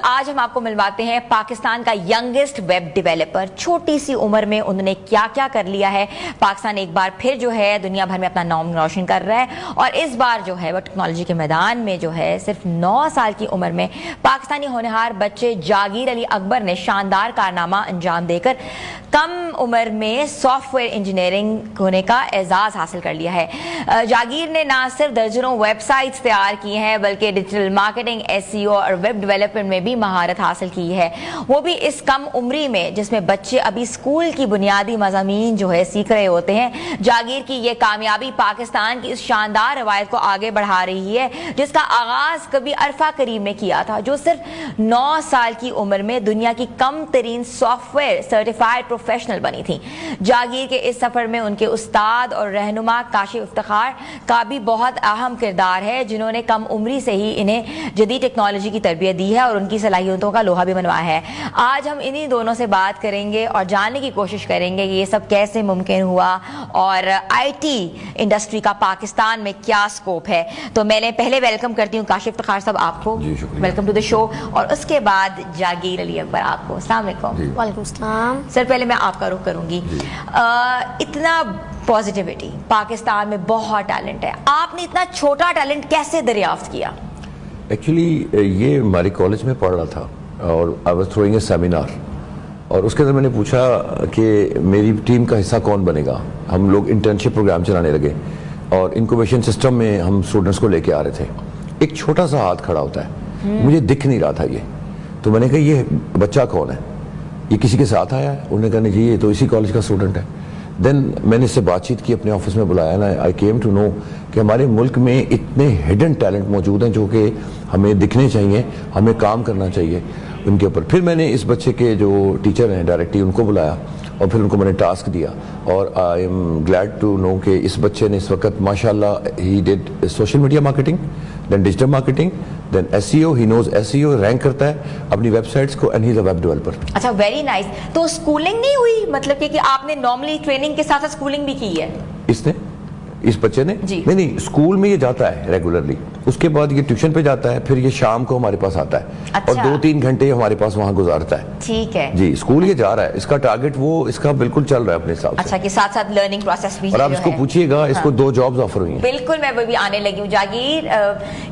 آج ہم آپ کو ملواتے ہیں پاکستان کا ینگسٹ ویب ڈیولپر. چھوٹی سی عمر میں انہوں نے کیا کیا کر لیا ہے. پاکستان ایک بار پھر جو ہے دنیا بھر میں اپنا نام روشن کر رہا ہے اور اس بار جو ہے وہ ٹیکنالوجی کے میدان میں جو ہے صرف 9 سال کی عمر میں پاکستانی ہونہار بچے جاگیر علی اکبر نے شاندار کارنامہ انجام دے کر کم عمر میں سافٹ ویئر انجینئرنگ ہونے کا اعزاز حاصل کر لیا ہے. جاگیر نے نہ صرف درجنوں ویب سائٹس تیار کی ہیں بلکہ ڈیجیٹل مارکیٹنگ، SEO اور ویب ڈیولپمنٹ میں بھی مہارت حاصل کی ہے، وہ بھی اس کم عمری میں جس میں بچے ابھی اسکول کی بنیادی مضامین جو ہے سیکھ رہے ہوتے ہیں. جاگیر کی یہ کامیابی پاکستان کی اس شاندار روایت کو آگے بڑھا رہی ہے جس کا آغاز کبھی عرفہ کریم نے کیا تھا، جو صرف 9 سال کی عمر میں دنیا کی کم ترین سافٹ ویئر سرٹیفائڈ پروفیشنل بنی تھی. جاگیر کے اس سفر میں ان کے استاد اور رہنما کاشف افتخار کا بھی بہت اہم کردار ہے، جنہوں نے کم عمری سے ہی انہیں جدید ٹیکنالوجی کی تربیت دی ہے اور ان کی صلاحیتوں کا لوہا بھی منوایا ہے. آج ہم انہی دونوں سے بات کریں گے اور جاننے کی کوشش کریں گے کہ یہ سب کیسے ممکن ہوا اور IT انڈسٹری کا پاکستان میں کیا سکوپ ہے. تو میں نے پہلے ویلکم کرتی ہوں کاشف افتخار صاحب آپ کو، ویلکم ٹو دی شو، اور اس کے بعد جاگیر علی اکبر آپ کو. السلام علیکم. وعلیکم السلام. سر پہلے میں آپ کا رخ کروں گی. اتنا پازیٹیوٹی پاکستان میں بہت ٹیلنٹ ہے، آپ نے اتنا چھوٹا ٹیلنٹ کیسے دریافت کیا؟ ایکچولی یہ ہماری کالج میں پڑھ رہا تھا اور I was throwing a seminar, اور اس کے اندر میں نے پوچھا کہ میری ٹیم کا حصہ کون بنے گا. ہم لوگ انٹرنشپ پروگرام چلانے لگے اور انکوبیشن سسٹم میں ہم اسٹوڈنٹس کو لے کے آ رہے تھے. ایک چھوٹا سا ہاتھ کھڑا ہوتا ہے، مجھے دکھ نہیں رہا تھا یہ، تو میں نے کہا یہ بچہ کون ہے، یہ کسی کے ساتھ آیا ہے؟ انہوں نے کہا نہیں جی یہ تو اسی کالج کا اسٹوڈنٹ ہے. دین میں نے اس سے بات چیت کی، اپنے آفس میں بلایا نا. آئی کیم ٹو نو کہ ہمارے ملک میں اتنے ہڈن ٹیلنٹ موجود ہیں جو کہ ہمیں دکھنے چاہیے، ہمیں کام کرنا چاہیے ان کے اوپر. پھر میں نے اس بچے کے جو ٹیچر ہیں ڈائریکٹلی ان کو بلایا اور پھر ان کو میں نے ٹاسک دیا، اور I am glad to know کہ اس بچے نے اس وقت ماشاء اللہ ہی did social media marketing, then digital marketing, then SEO. He knows SEO، rank کرتا ہے اپنی ویب سائٹس کو، and he is a web developer. اچھا، ویری نائس. تو اسکولنگ نہیں ہوئی، مطلب کہ آپ نے نارملی ٹریننگ کے ساتھ اسکولنگ بھی کی ہے؟ اس بچے نے نہیں، اسکول میں یہ جاتا ہے ریگولرلی، اس کے بعد یہ ٹیوشن پہ جاتا ہے، پھر یہ شام کو ہمارے پاس آتا ہے اور 2-3 گھنٹے ہمارے پاس وہاں گزارتا ہے. ٹھیک ہے جی، اسکول یہ جا رہا ہے، اس کا ٹارگٹ وہ اس کا بالکل چل رہا ہے اپنے حساب سے. اچھا، کہ ساتھ ساتھ لرننگ پروسیس بھی. اور آپ اس کو پوچھیے گا، اس کو 2 جابز آفر ہوئی ہیں. بالکل، میں بھی آنے لگی ہوں. جاگیر،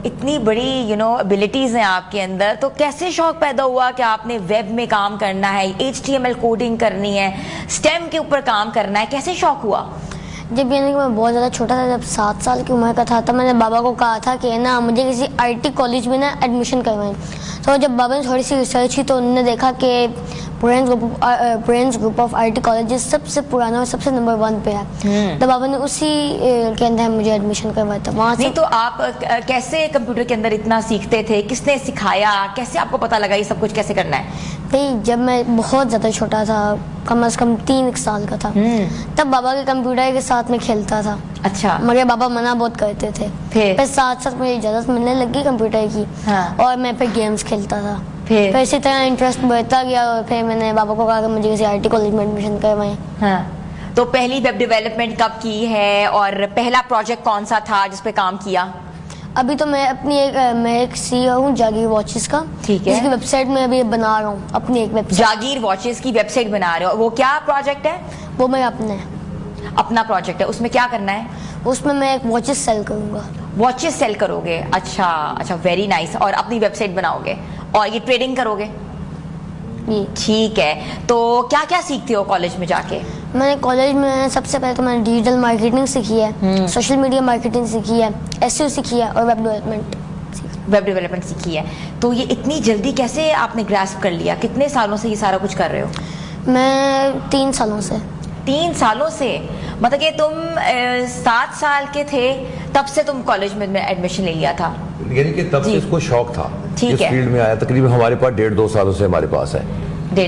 اتنی بڑی ابیلٹیز ہیں آپ کے اندر، تو کیسے شوق پیدا ہوا کہ آپ نے ویب میں کام کرنا ہے، HTML کوڈنگ کرنی ہے، STEM کے اوپر کام کرنا ہے، کیسے شوق ہوا؟ جب یعنی کہ میں بہت زیادہ چھوٹا تھا، جب 7 سال کی عمر کا تھا، تب میں نے بابا کو کہا تھا کہ نا مجھے کسی IT کالج میں نا ایڈمیشن کروائیں. تو جب بابا نے تھوڑی سی ریسرچ کی تو انہوں نے دیکھا کہ Brains group of IT colleges سب سے پرانا اور سب سے نمبر 1 پہ ہے. تو بابا نے اسی کے اندر مجھے ایڈمیشن کروایا تھا وہاں سے. تو آپ کیسے کمپیوٹر کے اندر اتنا سیکھتے تھے؟ کس نے سکھایا؟ کیسے آپ کو پتا لگا یہ سب کچھ کیسے کرنا ہے؟ جب میں بہت زیادہ چھوٹا تھا، کم از کم 3 سال کا تھا، تب بابا کے کمپیوٹر کے ساتھ میں کھیلتا تھا. اچھا. مگر بابا منع بہت کرتے تھے. پھر ساتھ ساتھ مجھے اجازت ملنے لگی کمپیوٹر کی اور میں پھر گیمز کھیلتا تھا. پھر اسی طرح انٹرسٹ بڑھتا گیا اور پھر میں نے بابا کو کہا کہ مجھے کسی IT کالج میں ایڈمیشن کروائیں. تو پہلی ویب ڈیولپمنٹ کب کی ہے اور پہلا پروجیکٹ کون سا تھا جس پہ کام کیا؟ ابھی تو میں اپنی ایک CEO ہوں جاگیر واچز کا. ٹھیک ہے. اس کی ویب سائٹ میں ابھی بنا رہا ہوں اپنی ایک ویب سائٹ. جاگیر واچز کی ویب سائٹ بنا رہے ہو، وہ کیا پروجیکٹ ہے؟ وہ میرا اپنا پروجیکٹ ہے. اس میں کیا کرنا ہے؟ اس میں ایک واچز سیل کروں گا. واچز سیل کرو گے؟ اچھا، ویری نائس. اور اپنی ویب سائٹ بناؤ گے اور یہ ٹریڈنگ کرو گے؟ ٹھیک ہے. تو کیا کیا سیکھتے ہو کالج میں جا کے؟ میں نے کالج میں سب سے پہلے تو میں نے ڈیجیٹل مارکیٹنگ سیکھی ہے، سوشل میڈیا مارکیٹنگ سیکھی ہے، SEO سیکھی ہے اور ویب ڈیولپمنٹ سیکھی ہے. تو یہ اتنی جلدی کیسے آپ نے گراسپ کر لیا؟ کتنے سالوں سے یہ سارا کچھ کر رہے ہو؟ میں 3 سالوں سے. 3 سالوں سے؟ مطلب کہ تم 7 سال کے تھے تب سے تم کالج میں ایڈمیشن لے لیا تھا؟ یعنی کہ تب سے اس کو شوق تھا، اس فیلڈ میں آیا. تقریباً ہمارے پاس 1.5-2 سالوں سے ہمارے پاس ہے.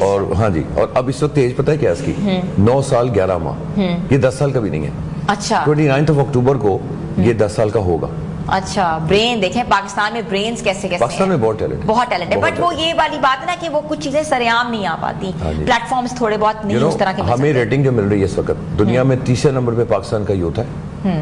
اور ہاں جی، اور اب اس وقت ایج پتہ ہے کیا اس کی؟ 9 سال 11 ماہ. یہ 10 سال کا بھی نہیں ہے. اچھا. 29 اکتوبر کو یہ 10 سال کا ہوگا. اچھا. برین دیکھیں پاکستان میں برینز کیسے پاکستان میں بہت ٹیلنٹ ہے. بٹ وہ یہ والی بات ہے نا کہ وہ کچھ چیزیں سرعام نہیں آ پاتی، پلیٹ فارمز تھوڑے بہت نہیں اس طرح کے. ہمیں ریٹنگ جو مل رہی ہے اس وقت دنیا میں 3 نمبر پہ پاکستان کا یوتھ ہے.